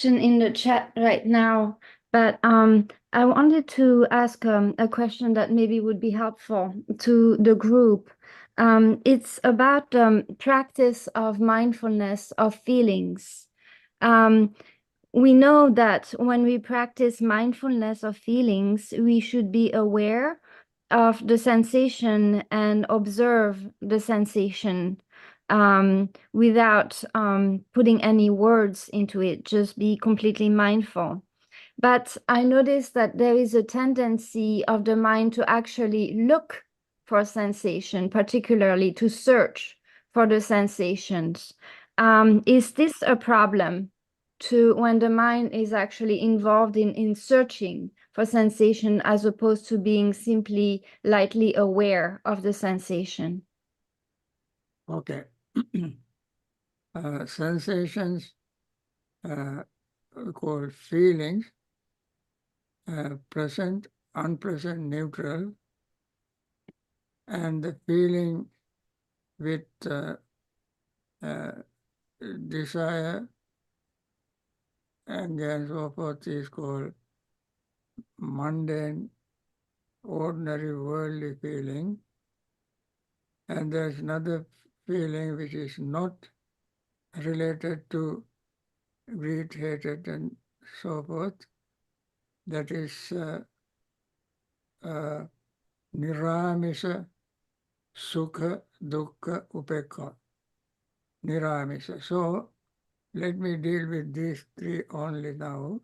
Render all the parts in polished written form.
In the chat right now, but I wanted to ask a question that maybe would be helpful to the group. It's about practice of mindfulness of feelings. We know that when we practice mindfulness of feelings, we should be aware of the sensation and observe the sensation without putting any words into it, just be completely mindful. But I noticed that there is a tendency of the mind to actually look for sensation, particularly to search for the sensations. Is this a problem to when the mind is actually involved in searching for sensation as opposed to being simply lightly aware of the sensation? Okay. Sensations called feelings, present, unpresent, neutral, and the feeling with desire, anger, and so forth is called mundane, ordinary, worldly feeling. And there's another feeling which is not related to greed, hatred, and so forth. That is niramisa, sukha, dukkha, upekha. Niramisa. So let me deal with these three only now.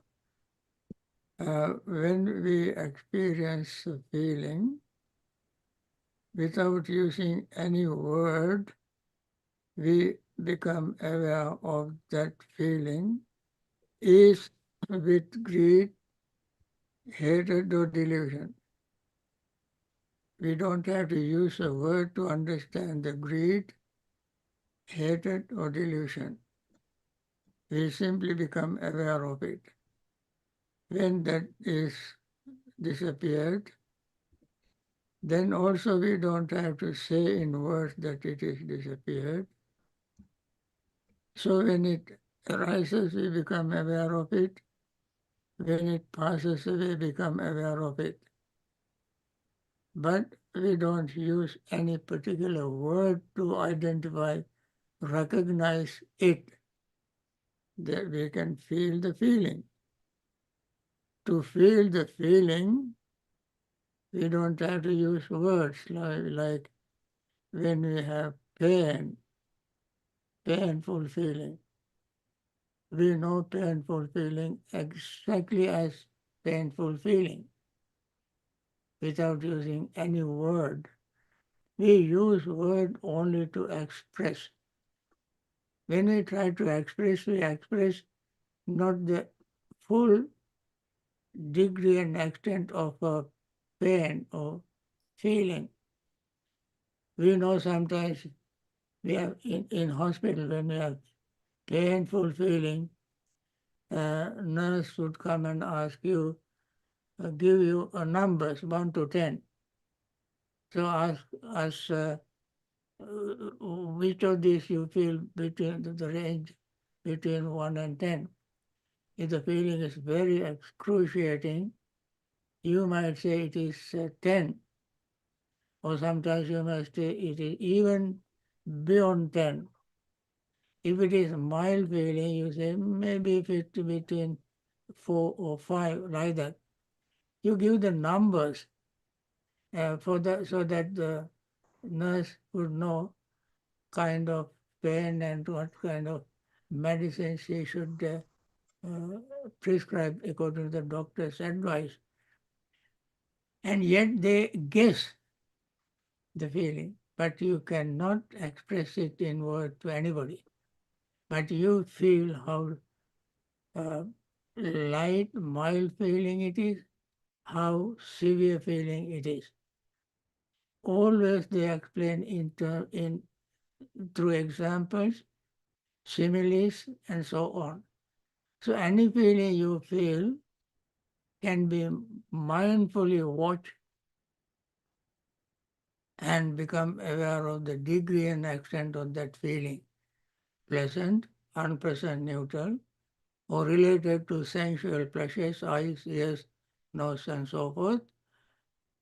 When we experience a feeling, without using any word, we become aware of that feeling is with greed, hatred, or delusion. We don't have to use a word to understand the greed, hatred, or delusion. We simply become aware of it. When that is disappeared, then also we don't have to say in words that it is disappeared. So when it arises, we become aware of it. When it passes away, we become aware of it. But we don't use any particular word to identify, recognize it, that we can feel the feeling. To feel the feeling, we don't have to use words like when we have pain, painful feeling. We know painful feeling exactly as painful feeling without using any word. We use word only to express. When we try to express, we express not the full degree and extent of a pain or feeling. We know sometimes we have in hospital when we have painful feeling, nurse would come and ask you, give you numbers 1 to 10. So ask us which of these you feel between the range between 1 and 10. If the feeling is very excruciating, you might say it is 10. Or sometimes you might say it is even beyond 10. If it is a mild feeling, you say maybe if it's between 4 or 5, like that. You give the numbers for that, so that the nurse would know kind of pain and what kind of medicine she should prescribe according to the doctor's advice. And yet they guess the feeling, but you cannot express it in words to anybody. But you feel how light, mild feeling it is, how severe feeling it is. Always they explain through examples, similes, and so on. So any feeling you feel can be mindfully watched and become aware of the degree and extent of that feeling, pleasant, unpleasant, neutral. or related to sensual pleasures, eyes, ears, nose, and so forth,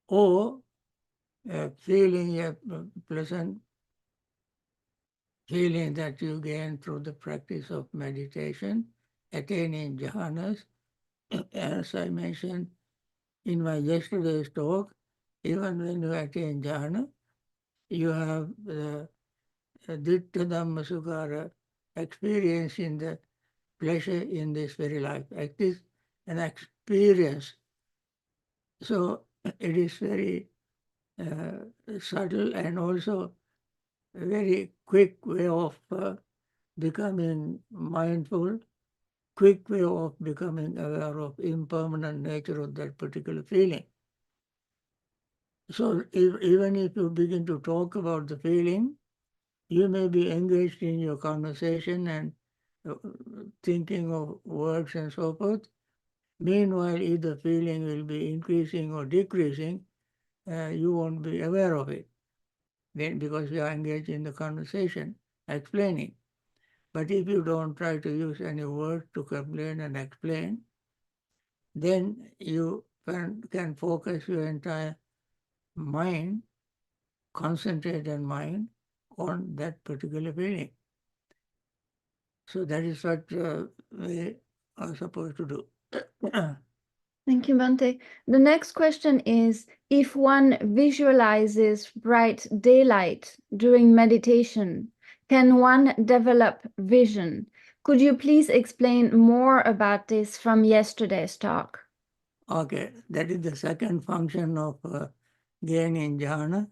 or feeling a pleasant feeling that you gain through the practice of meditation, attaining jhanas. As I mentioned in my yesterday's talk, even when you attain jhana, you have the Ditta Dhamma Sukara experience in the pleasure in this very life. It is an experience. So it is very subtle and also a very quick way of becoming mindful, quick way of becoming aware of impermanent nature of that particular feeling. So even if you begin to talk about the feeling, you may be engaged in your conversation and uh, thinking of words and so forth. Meanwhile, if the feeling will be increasing or decreasing, you won't be aware of it then because you are engaged in the conversation, explaining. But if you don't try to use any word to complain and explain, then you can focus your entire mind, concentrated mind, on that particular feeling. So that is what we are supposed to do. Thank you, Bhante. The next question is, if one visualizes bright daylight during meditation, can one develop vision? Could you please explain more about this from yesterday's talk? Okay, that is the second function of gaining jhana,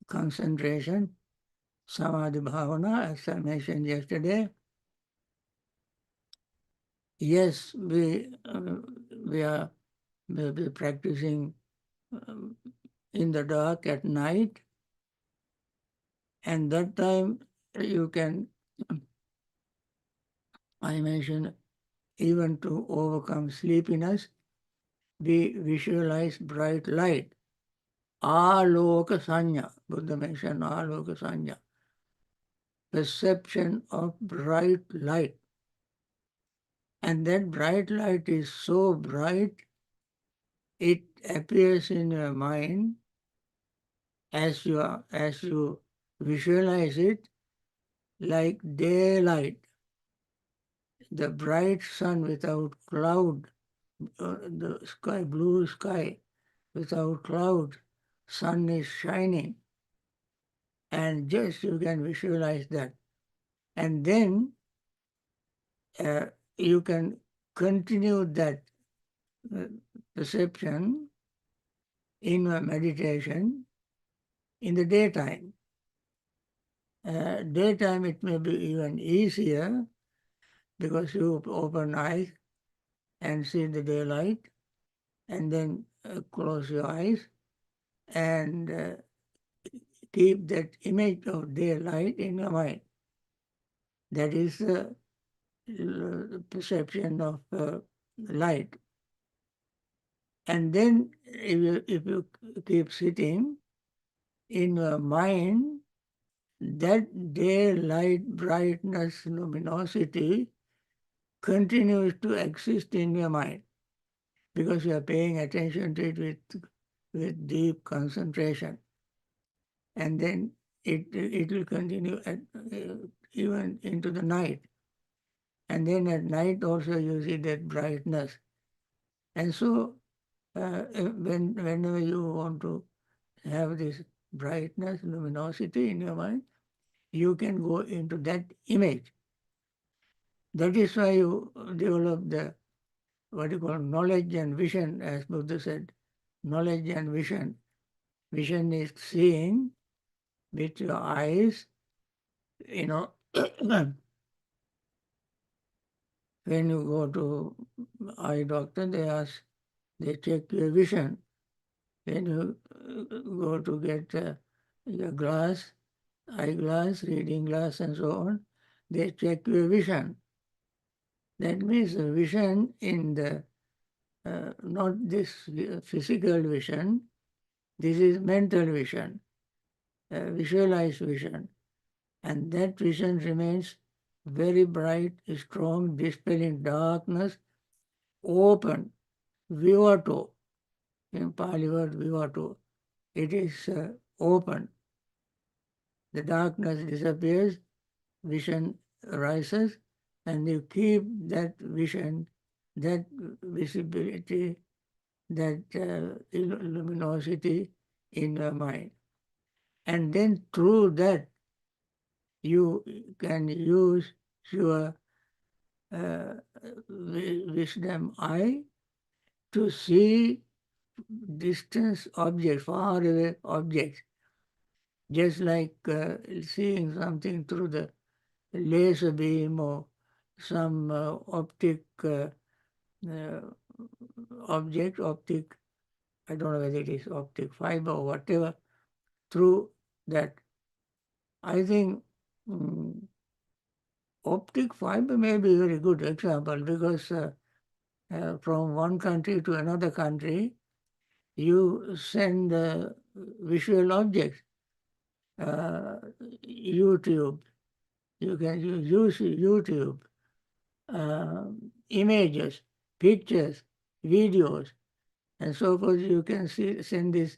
concentration, samadhi bhavana, as I mentioned yesterday. Yes, we are maybe practicing in the dark at night, and that time you can, I mentioned, even to overcome sleepiness, we visualize bright light. Aloka sanya, Buddha mentioned aloka sanya, perception of bright light. And that bright light is so bright, it appears in your mind as you visualize it like daylight, the bright sun without cloud, the sky, blue sky without cloud, sun is shining, and just you can visualize that. And then you can continue that uh, perception in your meditation in the daytime. Daytime it may be even easier because you open eyes and see the daylight and then close your eyes and keep that image of daylight in your mind. That is the perception of light. And then if you keep sitting in your mind, that daylight, brightness, luminosity continues to exist in your mind because you are paying attention to it with deep concentration. And then it will continue even into the night. And then at night also you see that brightness. And so whenever you want to have this brightness, luminosity in your mind, you can go into that image. That is why you develop the what you call knowledge and vision, as Buddha said, knowledge and vision. Vision is seeing with your eyes, you know, when you go to eye doctor, they check your vision. When you go to get your glass, eyeglass, reading glass, and so on, they check your vision. That means the vision in the not this physical vision, this is mental vision, visualized vision, and that vision remains very bright, strong, dispelling darkness, open, vivato, in Pali word vivato. It is open. The darkness disappears, vision rises, and you keep that vision, that visibility, that luminosity in your mind. And then through that, you can use your uh, wisdom eye to see distance objects, far away objects, just like seeing something through the laser beam or some optic uh, optic, I don't know whether it is optic fiber or whatever, through that. I think optic fiber may be a very good example because from one country to another country, you send visual objects, YouTube, you can use YouTube, images, pictures, videos, and so forth. You can send this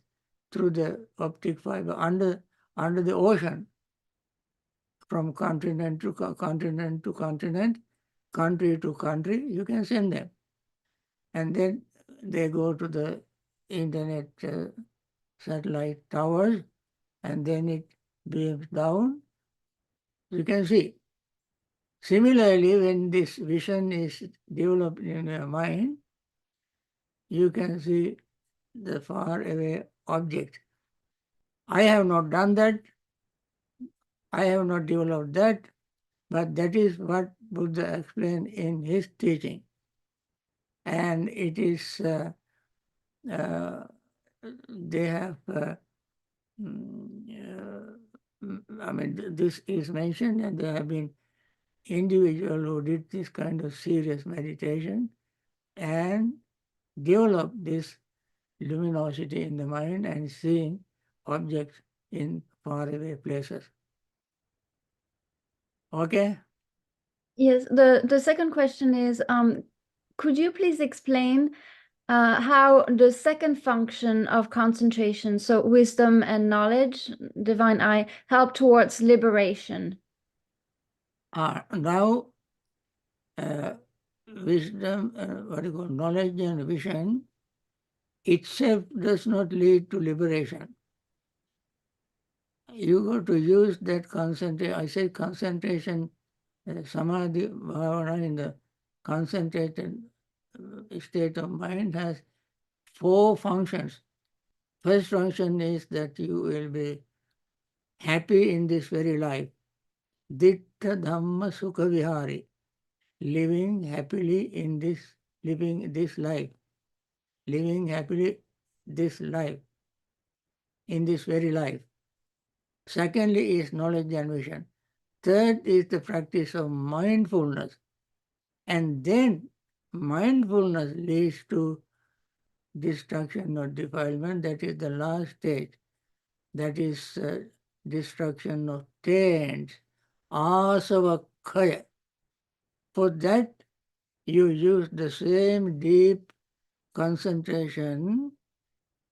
through the optic fiber under the ocean, from continent to continent to continent, country to country. You can send them, and then they go to the internet satellite towers, and then it beams down. You can see. Similarly, when this vision is developed in your mind, you can see the far away object. I have not done that. I have not developed that, but that is what Buddha explained in his teaching. And it is, they have, I mean, this is mentioned, and there have been individuals who did this kind of serious meditation and developed this luminosity in the mind and seeing objects in faraway places. Okay? Yes, the second question is, could you please explain how the second function of concentration, so wisdom and knowledge, divine eye, help towards liberation? Now, wisdom, what you call knowledge and vision, itself does not lead to liberation. You got to use that concentration. I say concentration, samadhi, bhavana in the concentrated state of mind has 4 functions. First function is that you will be happy in this very life. Ditta Dhamma Sukha Vihari. Living happily in this, living this life. Living happily this life, in this very life. Secondly is knowledge and vision. Third is the practice of mindfulness. And then mindfulness leads to destruction or defilement. That is the last stage. That is destruction of taints, asavakkhaya. For that, you use the same deep concentration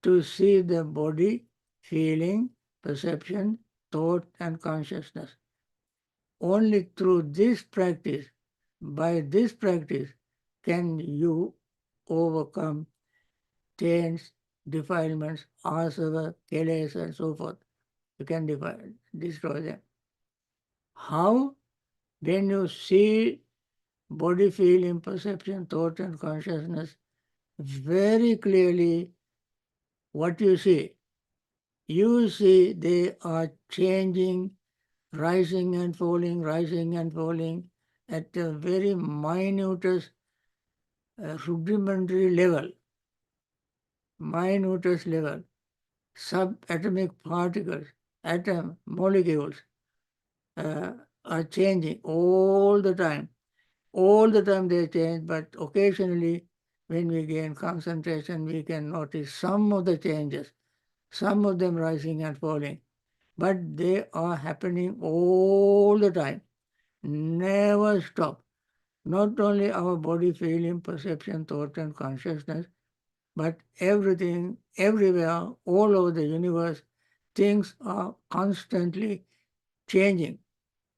to see the body, feeling, perception, thought, and consciousness. Only through this practice, by this practice, can you overcome taints, defilements, asava, kilesa, and so forth. You can destroy them. How? When you see body, feeling, perception, thought, and consciousness very clearly, what you see they are changing, rising and falling at a very minutest, rudimentary level, subatomic particles, molecules are changing all the time. All the time they change, but occasionally when we gain concentration, we can notice some of the changes, some of them rising and falling, but they are happening all the time. never stop. Not only our body, feeling, perception, thought, and consciousness, but everything, everywhere, all over the universe, things are constantly changing.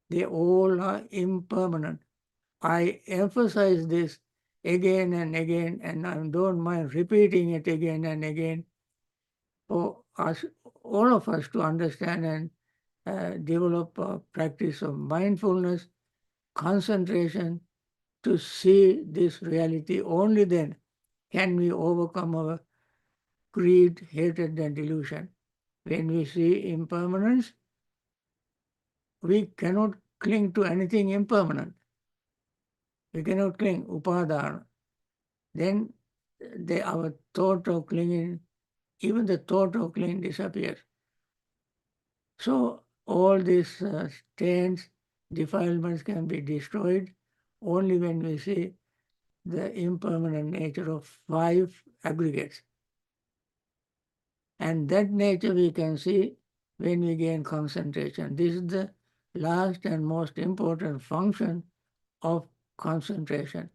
They all are impermanent. I emphasize this again and again, and I don't mind repeating it again and again for us, all of us, to understand and develop a practice of mindfulness, concentration, to see this reality. Only then can we overcome our greed, hatred, and delusion. When we see impermanence, we cannot cling to anything impermanent. We cannot cling, upadana. Then our thought of clinging, even the thought of clinging disappears. So all these stains, defilements can be destroyed only when we see the impermanent nature of five aggregates. And that nature we can see when we gain concentration. This is the last and most important function of concentration.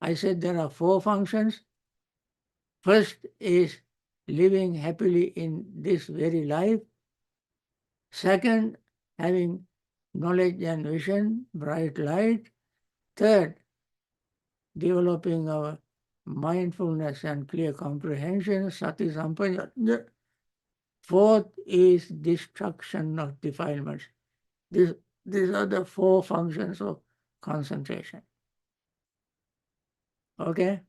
I said there are four functions. First is living happily in this very life. Second, having knowledge and vision, bright light. Third, developing our mindfulness and clear comprehension, sati sampajanya. Fourth is destruction of defilements. These are the four functions of concentration. Okay?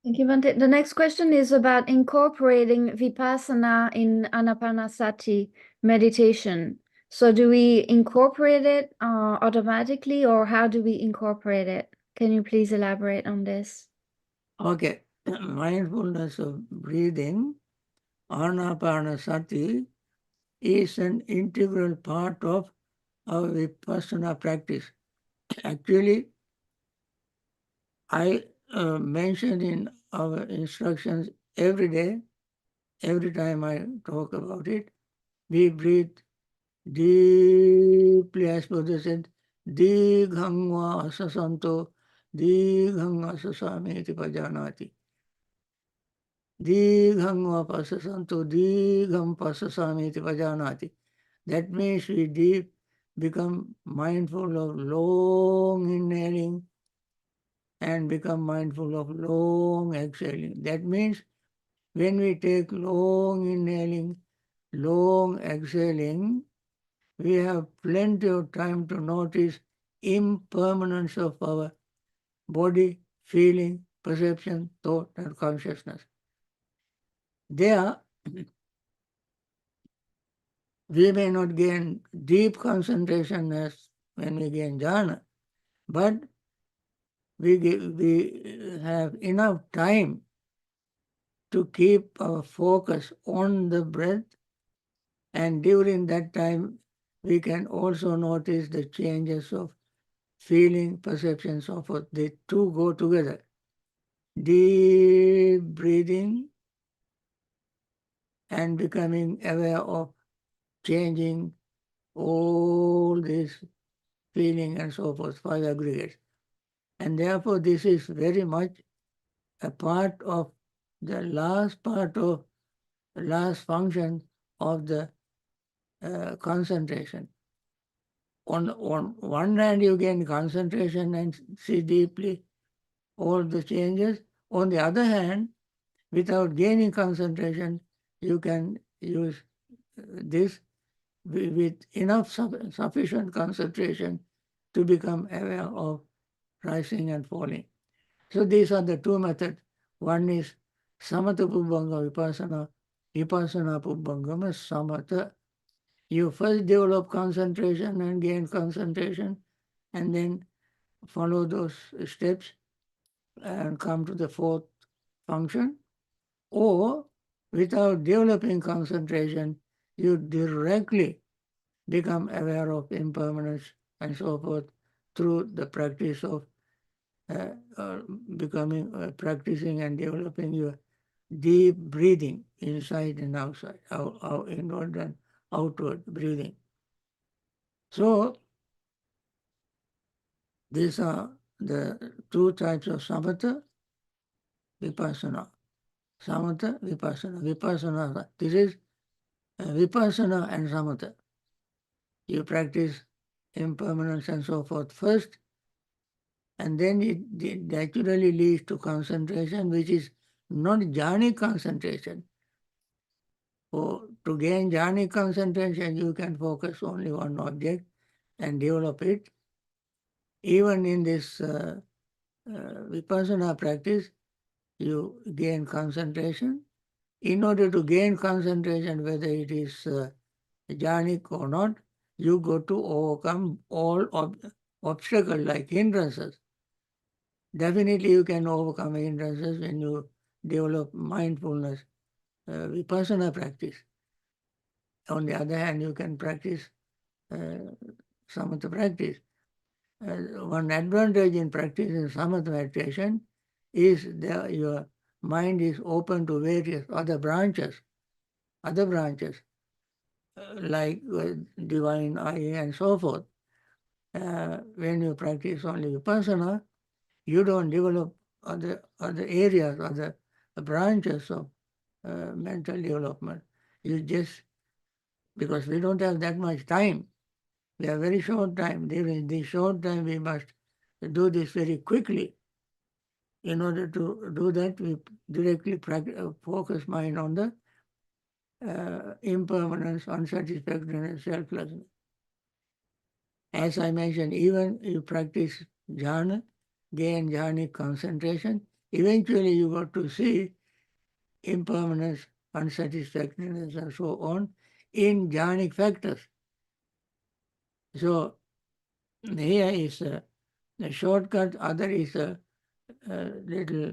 Thank you, Bhante. The next question is about incorporating Vipassana in Anapanasati meditation. So do we incorporate it automatically, or how do we incorporate it? Can you please elaborate on this? Okay. Mindfulness of breathing, Anapanasati, is an integral part of our Vipassana practice. Actually, I mention in our instructions every day, every time I talk about it, we breathe deeply, as Buddha said, Dighangva asasanto, Dighang asasameti pajanati. Dighangva pasasanto, Digham pasasameti pajanati. That means we deep become mindful of long inhaling and become mindful of long exhaling. That means when we take long inhaling, long exhaling, we have plenty of time to notice impermanence of our body, feeling, perception, thought, and consciousness. There, we may not gain deep concentration as when we gain jhana, but we have enough time to keep our focus on the breath, and during that time, we can also notice the changes of feeling, perception, so forth. The two go together. Deep breathing and becoming aware of changing all this feeling and so forth, five aggregates. And therefore, this is very much a part of the last function of the concentration. On one hand, you gain concentration and see deeply all the changes. On the other hand, without gaining concentration, you can use this with enough sufficient concentration to become aware of rising and falling. So these are the two methods. One is samatha pubbanga vipassana, vipassana pubbangama samatha. You first develop concentration and gain concentration, and then follow those steps and come to the fourth function. Or without developing concentration, you directly become aware of impermanence and so forth through the practice of uh, uh, practicing and developing your deep breathing inside and outside, inward and outward breathing. So These are the two types of samatha, vipassana. Samatha, vipassana. Vipassana, this is vipassana and samatha. You practice impermanence and so forth first, and then it naturally leads to concentration, which is not jhanic concentration. To gain jhanic concentration, you can focus only one object and develop it. Even in this vipassana practice, you gain concentration. In order to gain concentration, whether it is jhanic or not, you go to overcome all obstacles like hindrances. Definitely you can overcome hindrances when you develop mindfulness, vipassana practice. On the other hand, you can practice samatha practice. One advantage in practicing samatha meditation is that your mind is open to various other branches, like divine eye and so forth. When you practice only vipassana, you don't develop other areas, other branches of mental development. You just, because we don't have that much time, we have very short time. During this short time, we must do this very quickly. In order to do that, we directly focus mind on the impermanence, unsatisfactoriness, selflessness. As I mentioned, even you practice jhana, gain jhanic concentration, eventually you got to see impermanence, unsatisfactoriness, and so on in jhanic factors. So here is a shortcut, other is a little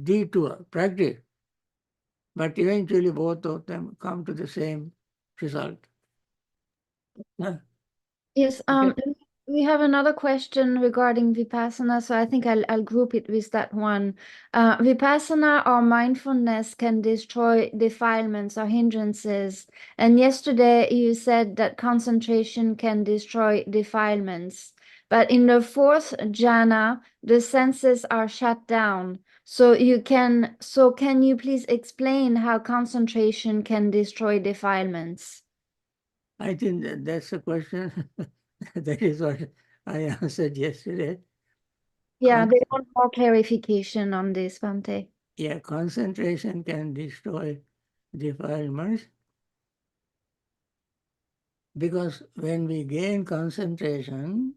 detour, practice. But eventually both of them come to the same result. Yes, Okay. we have another question regarding Vipassana, so I think I'll group it with that one. Vipassana or mindfulness can destroy defilements or hindrances. And yesterday you said that concentration can destroy defilements. But in the fourth jhana, the senses are shut down. So can you please explain how concentration can destroy defilements? I think that's a question. That is what I answered yesterday. Yeah, they want more clarification on this, Bhante. Yeah, concentration can destroy defilements because when we gain concentration,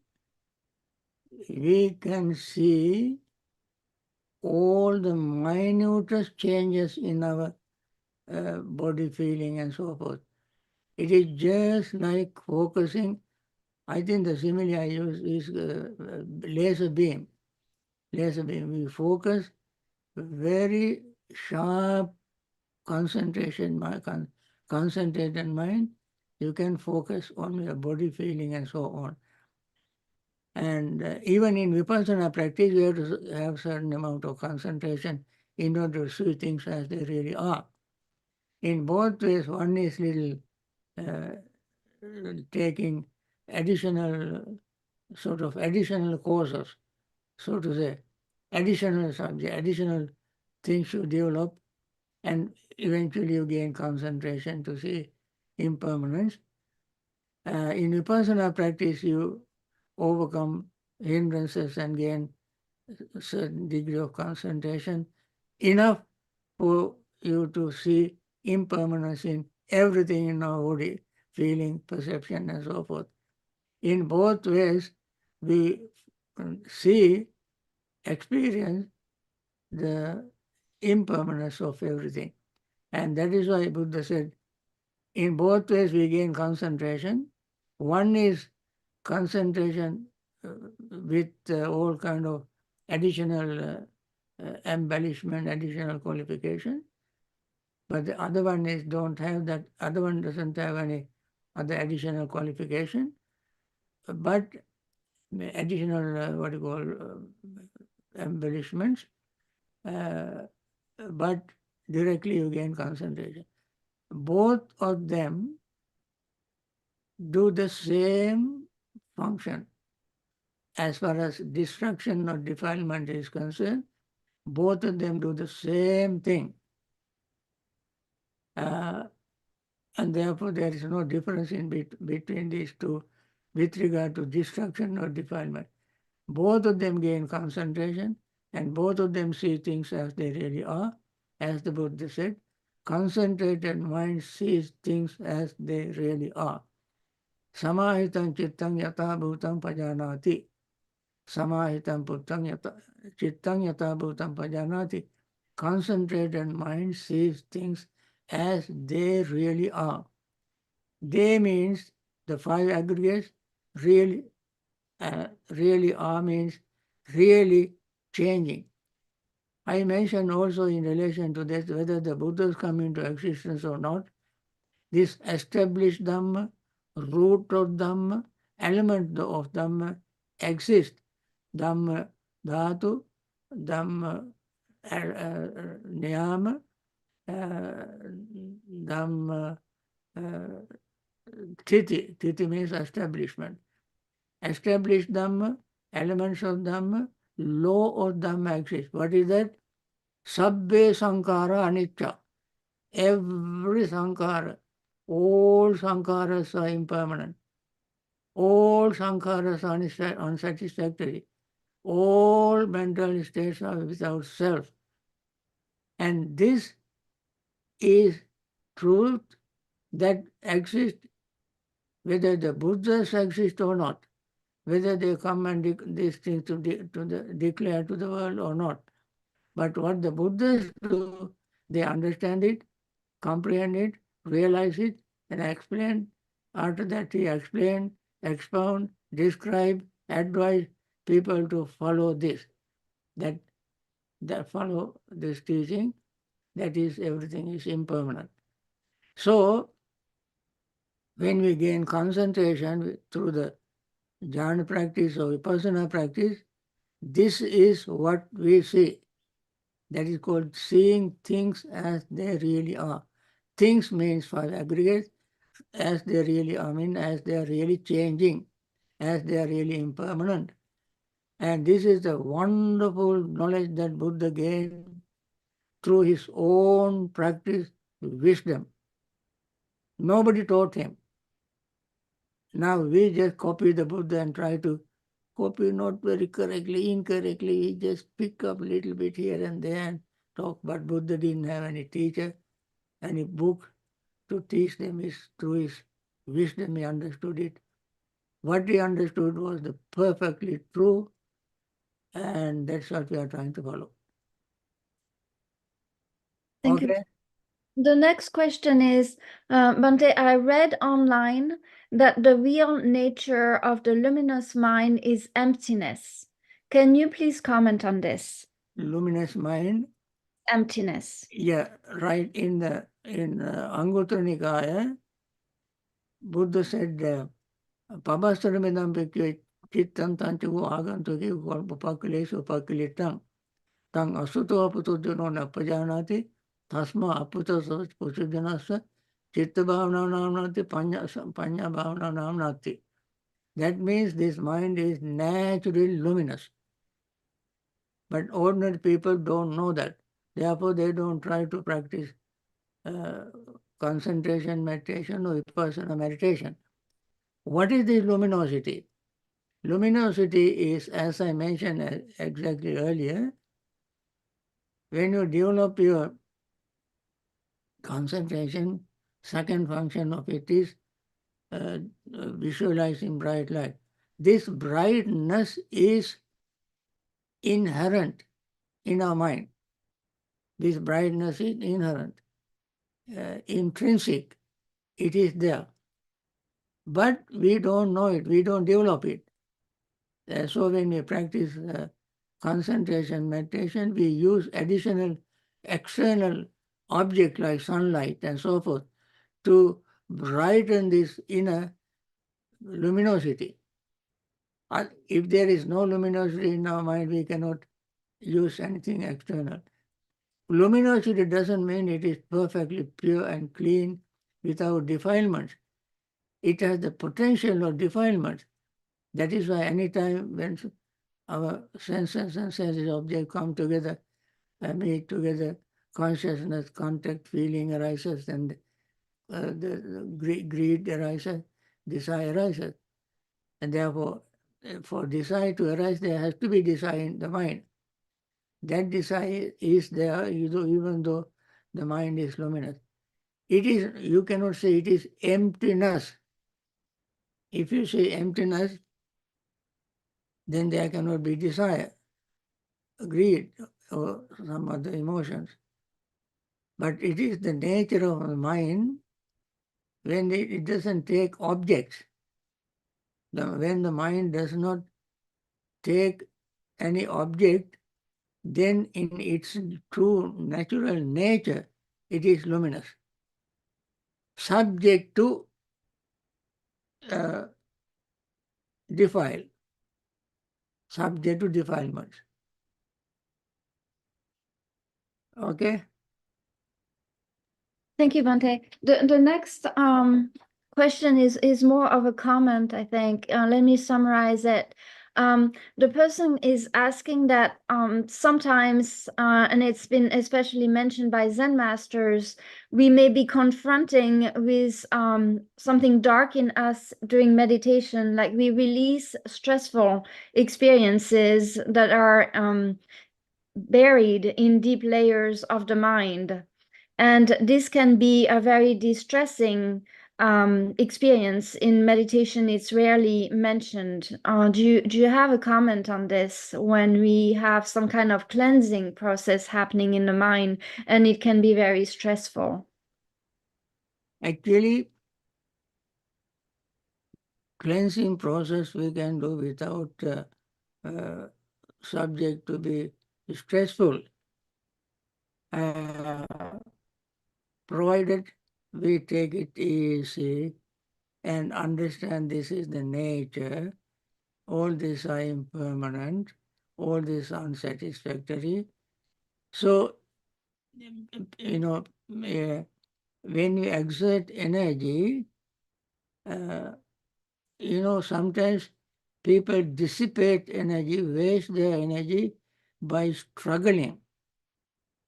we can see all the minutest changes in our body feeling and so forth. It is just like focusing. I think the simile I use is laser beam. Laser beam. We focus very sharp concentration, concentrated mind. You can focus on your body feeling and so on. And even in Vipassana practice, we have to have certain amount of concentration in order to see things as they really are. In both ways, one is little uh, taking additional additional courses, so to say, additional subject, additional things you develop, and eventually you gain concentration to see impermanence. In Vipassana practice, you overcome hindrances and gain a certain degree of concentration, enough for you to see impermanence in everything in our body, feeling, perception, and so forth. In both ways, we see, experience the impermanence of everything. And that is why Buddha said, in both ways we gain concentration. One is concentration with all kind of additional embellishment, additional qualification. But the other one is don't have that, other one doesn't have any other additional qualification, but additional, what you call, embellishments, uh, but directly you gain concentration. Both of them do the same function. as far as destruction or defilement is concerned, both of them do the same thing. And therefore there is no difference in between these two with regard to destruction or defilement. Both of them gain concentration and both of them see things as they really are. As the Buddha said, concentrated mind sees things as they really are. Samahitam chittang yata bhutam pajanati. Samahitam chittang yata bhutam pajanati. Concentrated mind sees things as they really are. They means the five aggregates, really, really are means really changing. I mentioned also in relation to this whether the Buddhas come into existence or not. This established Dhamma, root of Dhamma, element of Dhamma exist. Dhamma dhatu, Dhamma niyama, Dhamma Titi. Titi means establishment. Established Dhamma, elements of Dhamma, law of Dhamma exist. What is that? Sabbe Sankara Anicca. Every Sankara, all Sankaras are impermanent. All Sankharas are unsatisfactory. All mental states are without self. And this is truth that exists whether the Buddhas exist or not, whether they come and these things to declare to the world or not. But what the Buddhas do, they understand it, comprehend it, realize it, and explain. After that, he explained, expound, describe, advise people to follow this, that follow this teaching, that is, everything is impermanent. So, when we gain concentration through the jhana practice or vipassana practice, this is what we see. That is called seeing things as they really are. Things means for aggregates, as they really are, as they are really changing, as they are really impermanent. And this is the wonderful knowledge that Buddha gained through his own practice, wisdom. Nobody taught him. Now we just copy the Buddha and try to copy not very correctly, incorrectly. We just pick up a little bit here and there and talk. But Buddha didn't have any teacher, any book to teach them. Through his wisdom he understood it. What he understood was the perfectly true, and that's what we are trying to follow. Thank you. The next question is, Bhante, I read online that the real nature of the luminous mind is emptiness. Can you please comment on this? Luminous mind? Emptiness. Yeah, right. In Anguttara Nikaya, Buddha said, Pabhasaramidam bhikkhave chittam tanchu agantuki upakileshu upakilitam tang asuto aputujano napajanati tasma aputo pusujanasa chitta bhavana namnati panya bhavana namnati. That means this mind is naturally luminous. But ordinary people don't know that. Therefore, they don't try to practice concentration meditation or vipassana meditation. What is this luminosity? Luminosity is, as I mentioned exactly earlier, when you develop your concentration, second function of it is visualizing bright light. This brightness is inherent in our mind. This brightness is inherent, intrinsic. It is there. But we don't know it, we don't develop it. So when we practice concentration meditation, we use additional external object like sunlight and so forth to brighten this inner luminosity. If there is no luminosity in our mind, we cannot use anything external. Luminosity doesn't mean it is perfectly pure and clean without defilements. It has the potential of defilements. That is why anytime when our senses and senses object come together, meet together, consciousness, contact, feeling arises, and the greed arises, desire arises. And therefore, for desire to arise, there has to be desire in the mind. That desire is there even though the mind is luminous. It is, you cannot say it is emptiness. If you say emptiness, then there cannot be desire, greed, or some other emotions. But it is the nature of the mind when it doesn't take objects. When the mind does not take any object, then in its true natural nature, it is luminous, subject to uh, defile, subject to defilements. Okay? Thank you, Bhante. The next question is more of a comment, I think. Let me summarize it. The person is asking that sometimes, and it's been especially mentioned by Zen masters, we may be confronting with something dark in us during meditation, like we release stressful experiences that are buried in deep layers of the mind. And this can be a very distressing experience. In meditation, it's rarely mentioned. Do you have a comment on this when we have some kind of cleansing process happening in the mind and it can be very stressful? Actually, cleansing process we can do without subject to be stressful, provided we take it easy and understand this is the nature, all these are impermanent, all these are unsatisfactory. So, when you exert energy, sometimes people dissipate energy, waste their energy by struggling.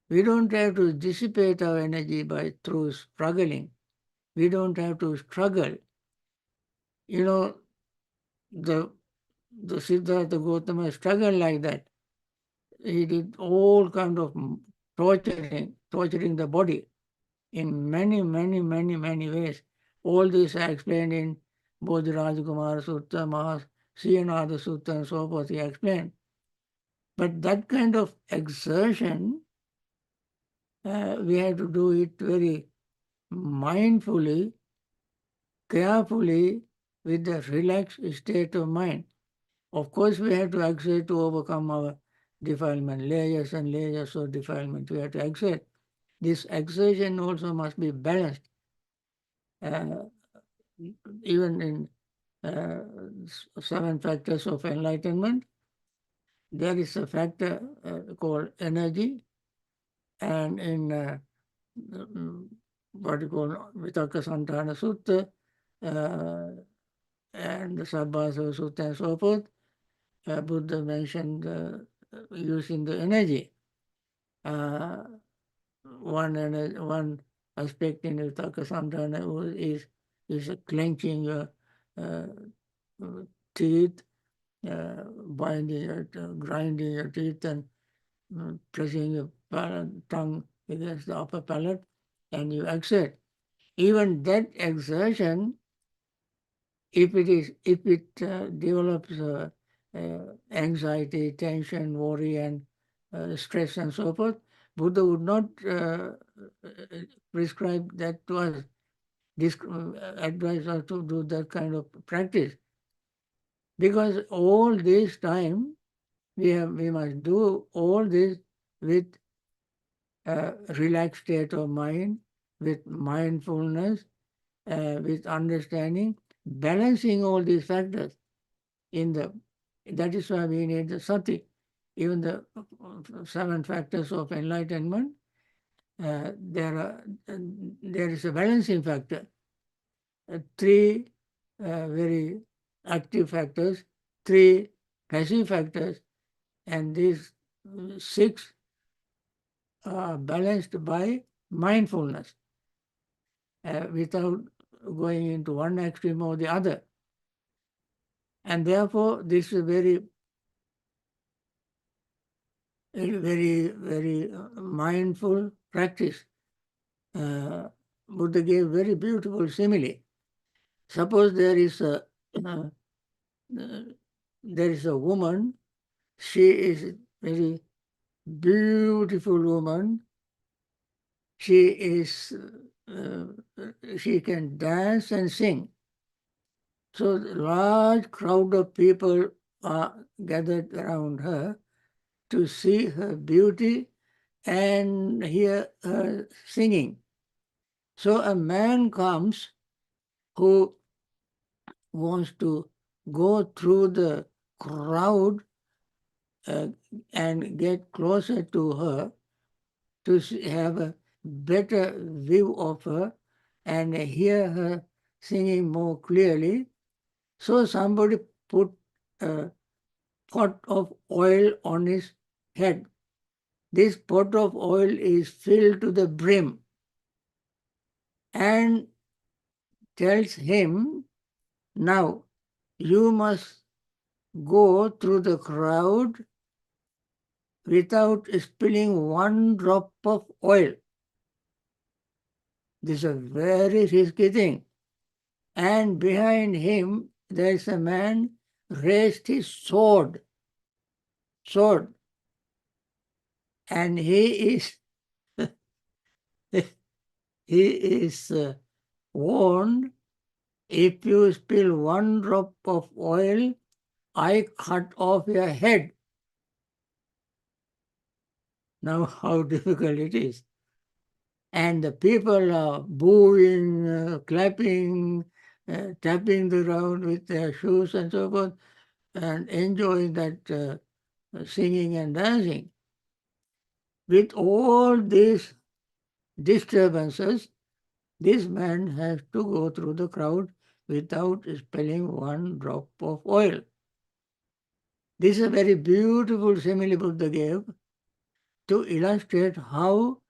We don't have to dissipate our energy through struggling. We don't have to struggle. The Siddhartha Gautama struggled like that. He did all kind of torturing the body in many, many, many, many ways. All this I explained in both Rajkumar Sutta, Siyanada Sutta, and so forth. He explained. But that kind of exertion, we have to do it very mindfully, carefully, with the relaxed state of mind. Of course, we have to exert to overcome our defilement, layers and layers of defilement. We have to exert. This exertion also must be balanced. Even in 7 factors of enlightenment, there is a factor called energy, and in what you call Vitaka Santana Sutta and the Sabbasava Sutta and so forth, Buddha mentioned using the energy. One aspect in Vitaka Santana is clenching your teeth, grinding your teeth and pressing your tongue against the upper palate, and you exert. Even that exertion, if it develops anxiety, tension, worry, and stress, and so forth, Buddha would not prescribe that to us, advise us to do that kind of practice. Because all this time, we must do all this with a relaxed state of mind, with mindfulness, with understanding, balancing all these factors that is why we need the sati. Even the 7 factors of enlightenment, there is a balancing factor. 3 very active factors, three passive factors, and these six are balanced by mindfulness without going into one extreme or the other. And therefore, this is a very mindful practice. Buddha gave very beautiful simile. Suppose there is a woman. She is a very beautiful woman. She is she can dance and sing. So a large crowd of people are gathered around her to see her beauty and hear her singing. So a man comes who wants to go through the crowd uh, and get closer to her to have a better view of her and hear her singing more clearly. So somebody put a pot of oil on his head. This pot of oil is filled to the brim and tells him, now you must go through the crowd without spilling one drop of oil. This is a very risky thing. And behind him, there is a man raised his sword, and he is warned, if you spill one drop of oil, I cut off your head. Now, how difficult it is. And the people are booing, clapping, tapping the ground with their shoes and so forth, and enjoying that singing and dancing. With all these disturbances, this man has to go through the crowd without spilling one drop of oil. This is a very beautiful simile Buddha gave to illustrate how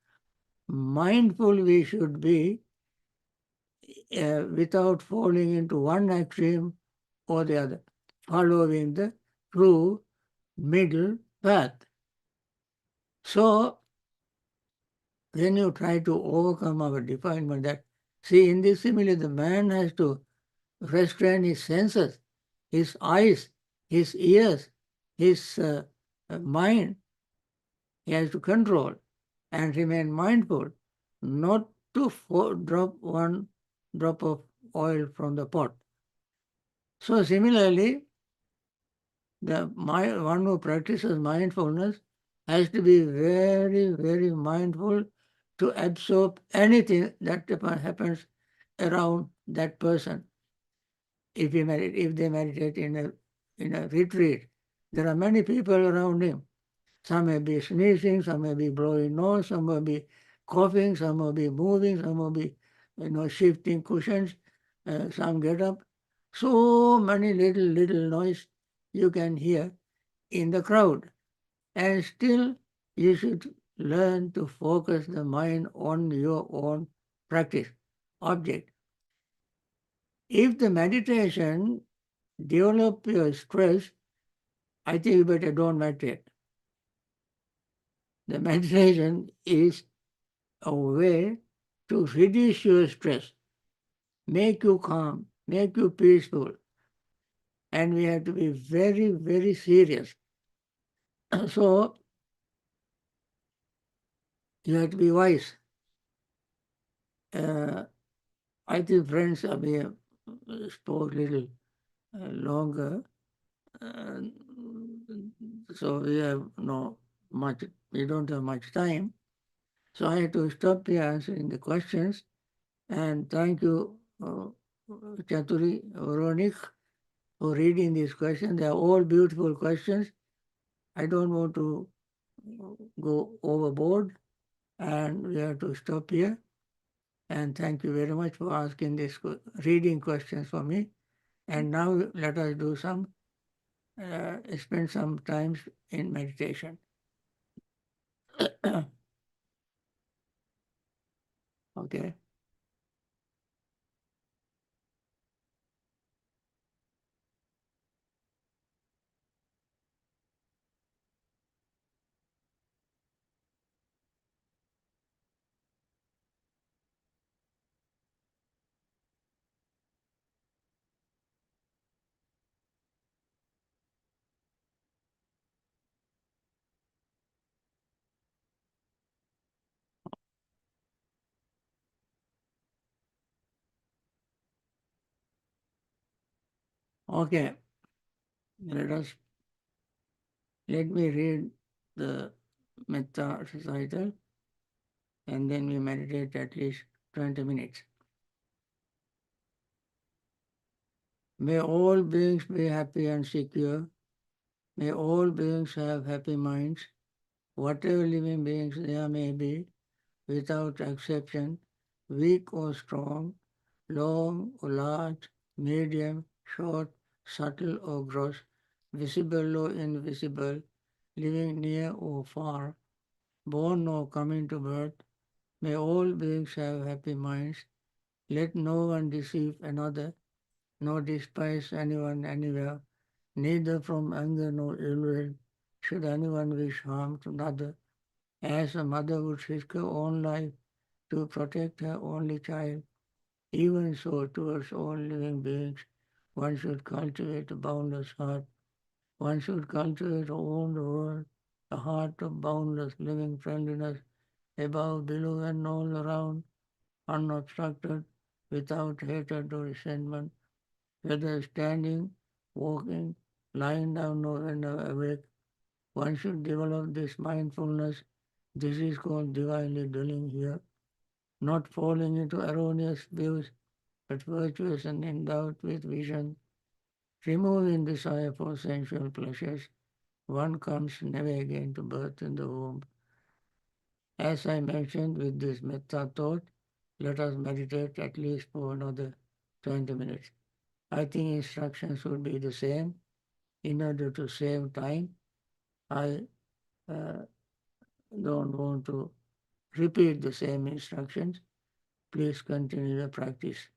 mindful we should be without falling into one extreme or the other, following the true middle path. So, when you try to overcome our defilement, that, see, in this simile, the man has to restrain his senses, his eyes, his ears, his mind. He has to control and remain mindful, not to drop one drop of oil from the pot. So similarly, one who practices mindfulness has to be very mindful to absorb anything that happens around that person. If they meditate in a retreat, there are many people around him. Some may be sneezing, some may be blowing nose, some may be coughing, some may be moving, some may be shifting cushions, some get up. So many little noise you can hear in the crowd. And still you should learn to focus the mind on your own practice, object. If the meditation develop your stress, I think you better don't meditate. The meditation is a way to reduce your stress, make you calm, make you peaceful. And we have to be very serious. So you have to be wise. I think friends we spoke little longer. Uh, so we have we don't have much time. So I have to stop here answering the questions. And thank you, Chaturi, Veronik, for reading these questions. They are all beautiful questions. I don't want to go overboard, and we have to stop here. And thank you very much for asking these reading questions for me. And now let us do some spend some time in meditation. Okay. Okay. Let let me read the metta recital and then we meditate at least 20 minutes. May all beings be happy and secure. May all beings have happy minds. Whatever living beings there may be, without exception, weak or strong, long or large, medium, short, subtle or gross, visible or invisible, living near or far, born or coming to birth, may all beings have happy minds. Let no one deceive another, nor despise anyone anywhere, neither from anger nor ill will should anyone wish harm to another, as a mother would risk her own life to protect her only child. Even so, towards all living beings, one should cultivate a boundless heart. One should cultivate around the world a heart of boundless living friendliness, above, below, and all around, unobstructed, without hatred or resentment, whether standing, walking, lying down, or when awake. One should develop this mindfulness. This is called divinely dwelling here, not falling into erroneous views, but virtuous and endowed with vision, removing desire for sensual pleasures. One comes never again to birth in the womb. As I mentioned with this metta thought, let us meditate at least for another 20 minutes. I think instructions would be the same. In order to save time, I uh, don't want to repeat the same instructions. Please continue the practice.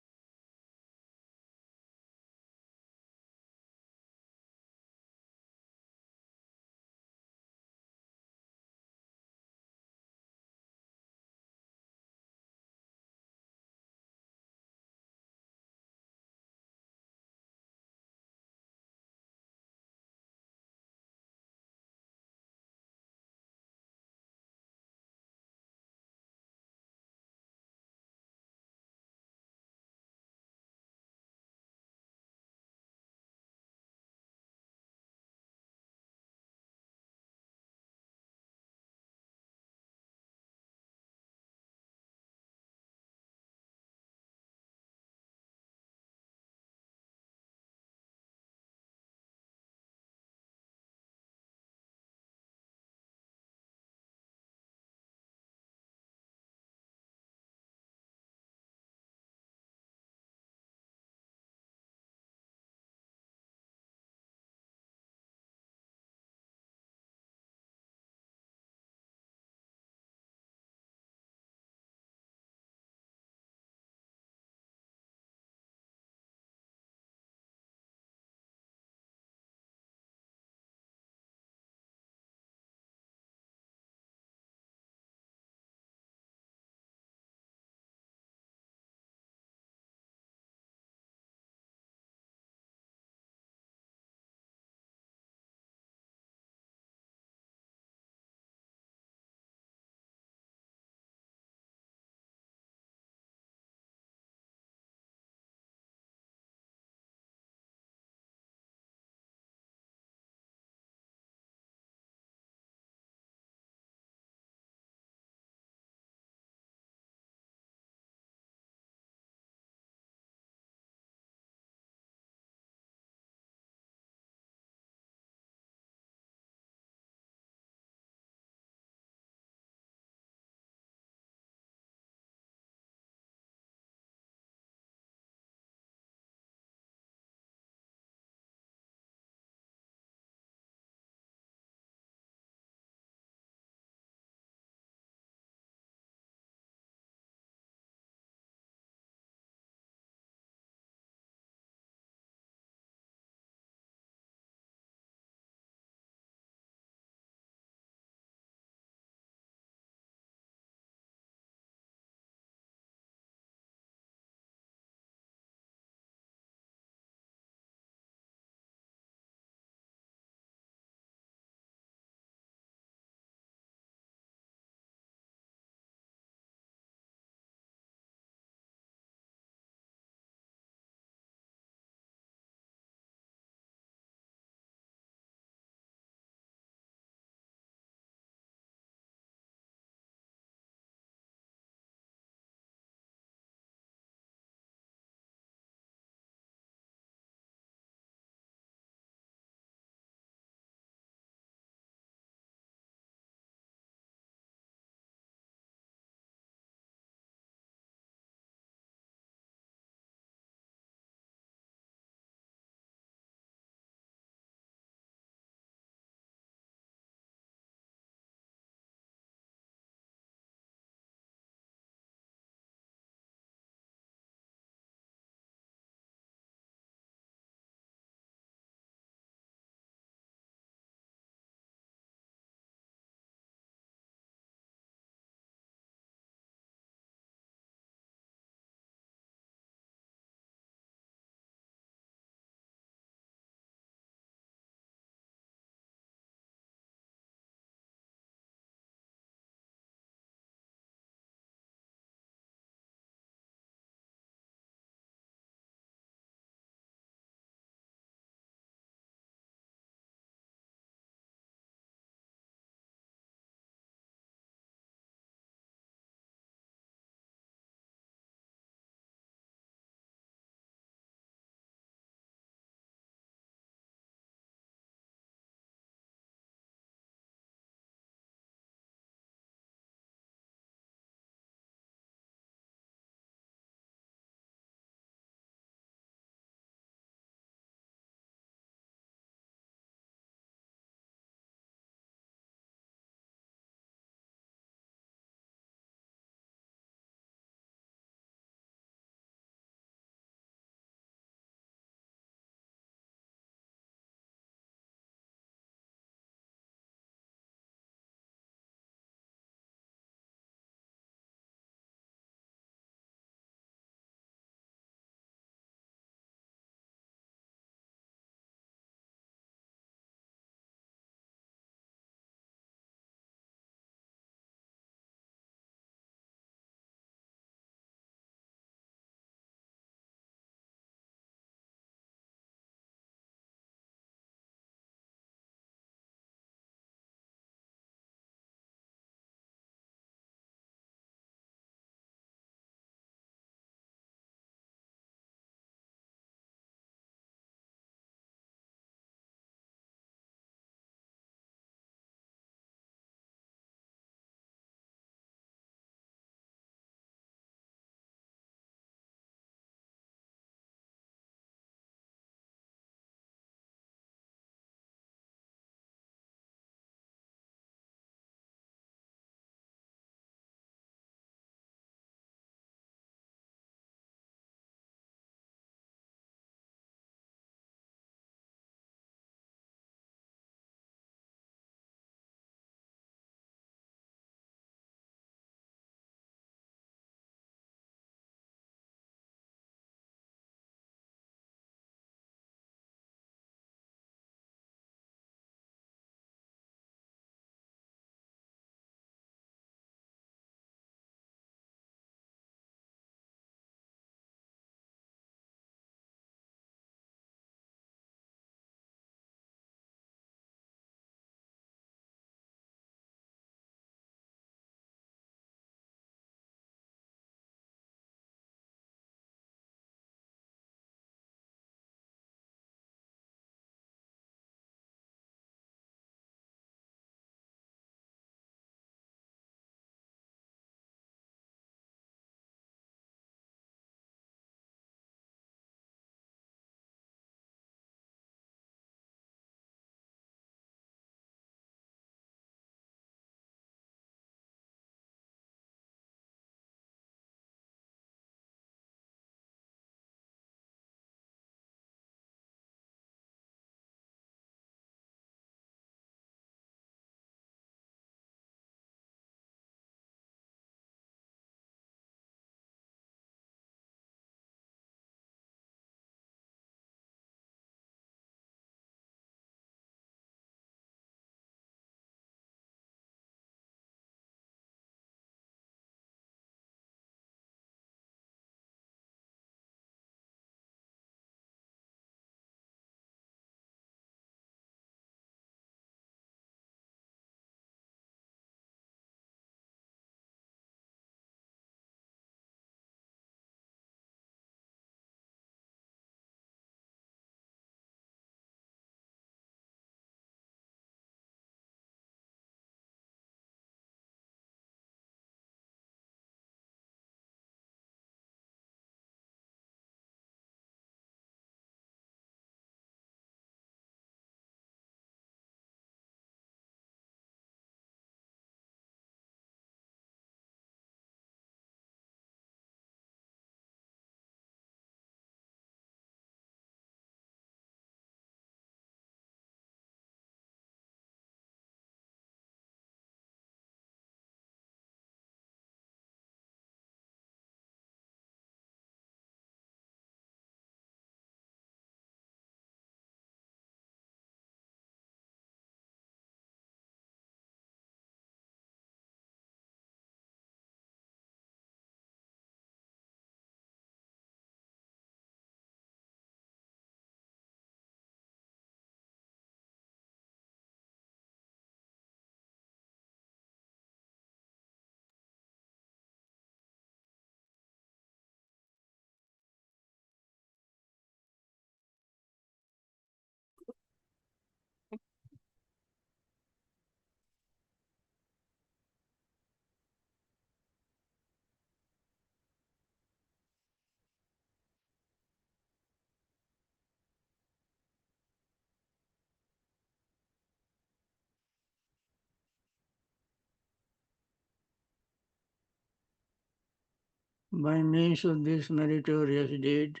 By means of this meritorious deed,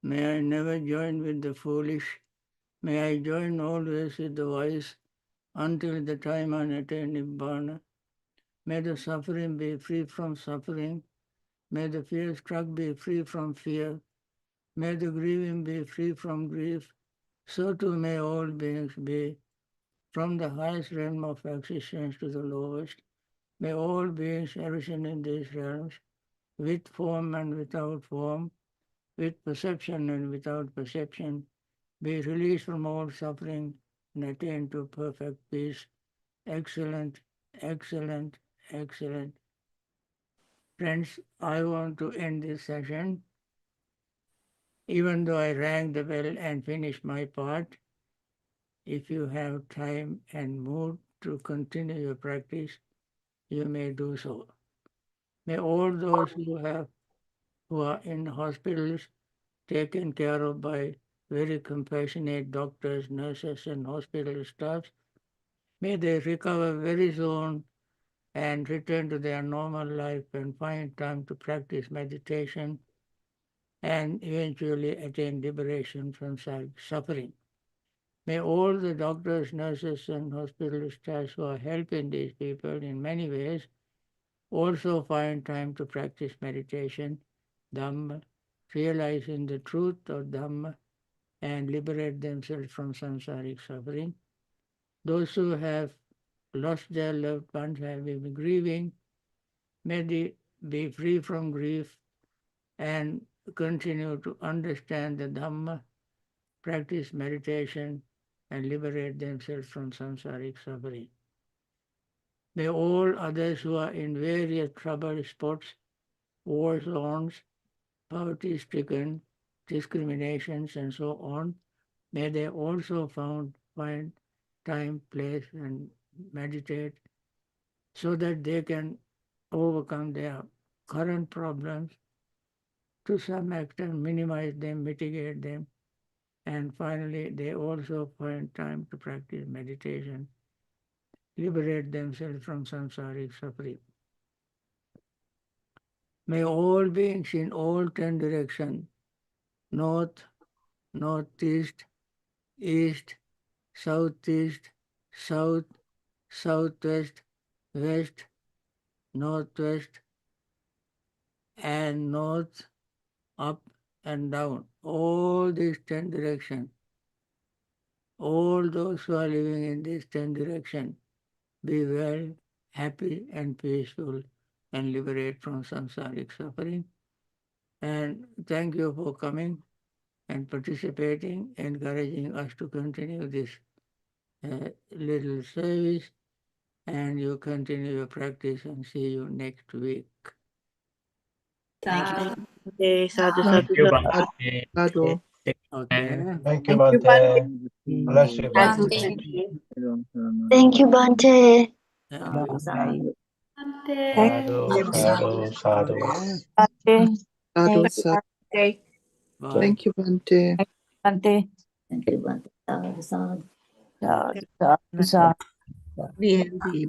may I never join with the foolish, may I join always with the wise, until the time I attain Bhavana. May the suffering be free from suffering, may the fear-struck be free from fear, may the grieving be free from grief, so too may all beings be, from the highest realm of existence to the lowest. May all beings arisen in these realms, with form and without form, with perception and without perception, be released from all suffering and attain to perfect peace. Excellent, excellent, excellent. Friends, I want to end this session. Even though I rang the bell and finished my part, if you have time and mood to continue your practice, you may do so. May all those who are in hospitals taken care of by very compassionate doctors, nurses, and hospital staffs, may they recover very soon and return to their normal life and find time to practice meditation and eventually attain liberation from suffering. May all the doctors, nurses, and hospital staffs who are helping these people in many ways also find time to practice meditation, Dhamma, realizing the truth of Dhamma, and liberate themselves from samsaric suffering. Those who have lost their loved ones, have been grieving, may they be free from grief and continue to understand the Dhamma, practice meditation, and liberate themselves from samsaric suffering. May all others who are in various trouble spots, war zones, poverty-stricken, discriminations, and so on, may they also find time, place, and meditate so that they can overcome their current problems, to some extent minimize them, mitigate them, and finally they also find time to practice meditation, liberate themselves from samsaric suffering. May all beings in all 10 directions, north, northeast, east, southeast, south, southwest, west, northwest, and north, up and down, all these 10 directions, all those who are living in these 10 directions, be well, happy, and peaceful, and liberate from samsaric suffering. And thank you for coming and participating, encouraging us to continue this little service. And you continue your practice, and see you next week. Thank you. Sadhu, Thank sadhu, you, sadhu. Bhante. Okay. Thank you, Thank you, Bhante. Bhante. Bless you, Sadhu, Bhante. sadhu. Thank you, Bhante. Thank Sadhu, sadhu, sadhu. you. Sadhu, Sadhu, sadhu. sadhu. Bye. Thank you, Bhante. Bhante. Thank you, Bhante. Sadhu, sadhu. Sadhu, sadhu, sadhu. Be healthy.